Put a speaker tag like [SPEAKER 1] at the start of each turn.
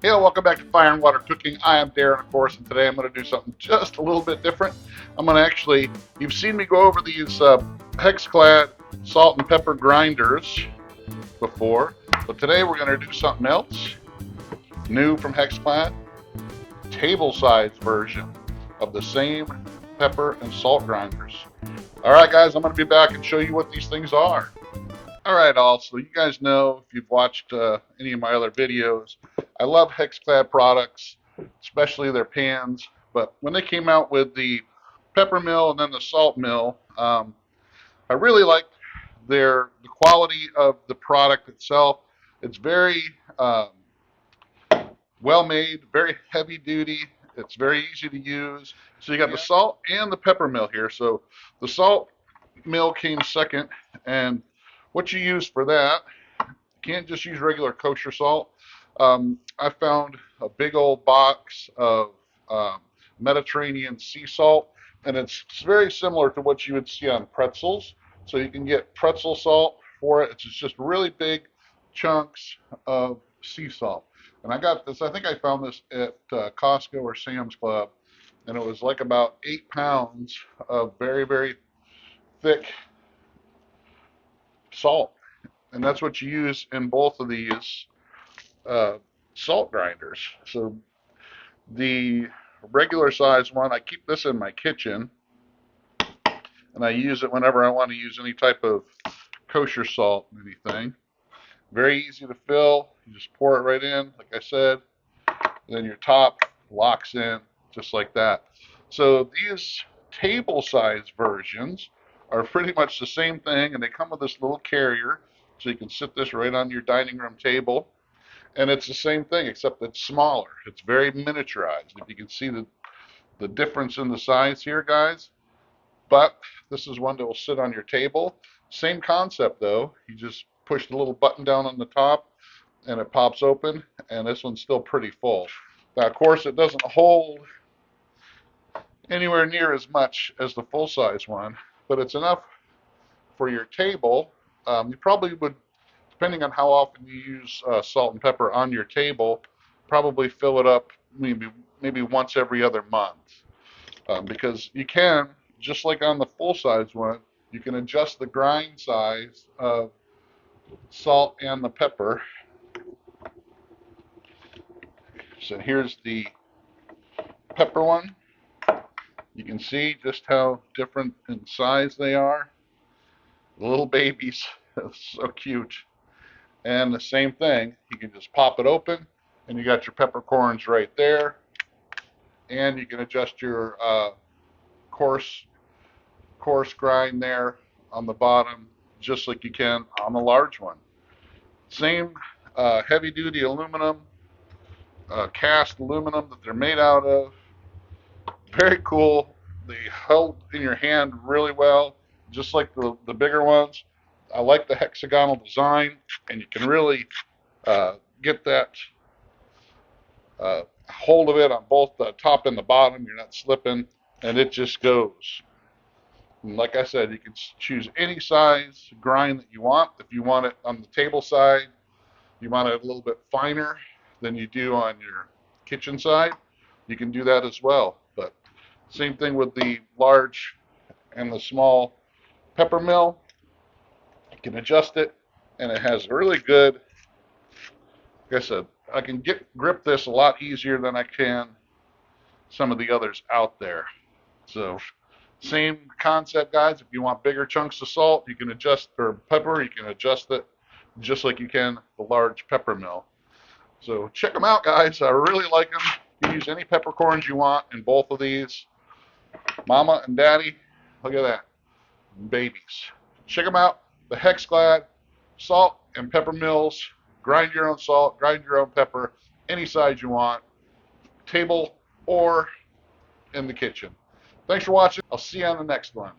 [SPEAKER 1] Hey, welcome back to Fire and Water Cooking. I am Darren, of course, and today I'm going to do something just a little bit different. I'm going to actually, you've seen me go over these Hexclad salt and pepper grinders before, but today we're going to do something else, new from Hexclad, table size version of the same pepper and salt grinders. All right, guys, I'm going to be back and show you what these things are. All right, all. So you guys know if you've watched any of my other videos, I love Hexclad products, especially their pans. But when they came out with the pepper mill and then the salt mill, I really liked the quality of the product itself. It's very well made, very heavy duty. It's very easy to use. So you got the salt and the pepper mill here. So the salt mill came second, and what you use for that, you can't just use regular kosher salt. I found a big old box of Mediterranean sea salt, and it's very similar to what you would see on pretzels. So you can get pretzel salt for it. It's just really big chunks of sea salt. And I got this, I think I found this at Costco or Sam's Club, and it was like about 8 pounds of very, very thick salt. And that's what you use in both of these uh, salt grinders. So the regular size one, I keep this in my kitchen, and I use it whenever I want to use any type of kosher salt, anything. Very easy to fill. You just pour it right in, like I said, and then your top locks in just like that. So these table size versions are pretty much the same thing, and they come with this little carrier, so you can sit this right on your dining room table. And it's the same thing, except it's smaller. It's very miniaturized. If you can see the difference in the size here, guys. But this is one that will sit on your table. Same concept, though. You just push the little button down on the top, and it pops open, and this one's still pretty full. Now, of course, it doesn't hold anywhere near as much as the full-size one, but it's enough for your table. You probably would, depending on how often you use salt and pepper on your table, probably fill it up maybe once every other month. Because you can, just like on the full size one, you can adjust the grind size of salt and the pepper. So here's the pepper one. You can see just how different in size they are. The little babies, so cute. And the same thing, you can just pop it open, and you got your peppercorns right there. And you can adjust your coarse grind there on the bottom, just like you can on the large one. Same heavy duty aluminum, cast aluminum that they're made out of. Very cool. They held in your hand really well, just like the bigger ones. I like the hexagonal design, and you can really get that hold of it on both the top and the bottom. You're not slipping, and it just goes. And like I said, you can choose any size grind that you want. If you want it on the table side, you want it a little bit finer than you do on your kitchen side, you can do that as well. But same thing with the large and the small pepper mill. You can adjust it, and it has a really good, like I said, I can grip this a lot easier than I can some of the others out there. So same concept, guys. If you want bigger chunks of salt, you can adjust, or pepper, you can adjust it just like you can the large pepper mill. So check them out, guys. I really like them. You can use any peppercorns you want in both of these. Mama and Daddy, look at that, babies. Check them out. The Hexclad salt and pepper mills. Grind your own salt, grind your own pepper, any size you want, table or in the kitchen. Thanks for watching. I'll see you on the next one.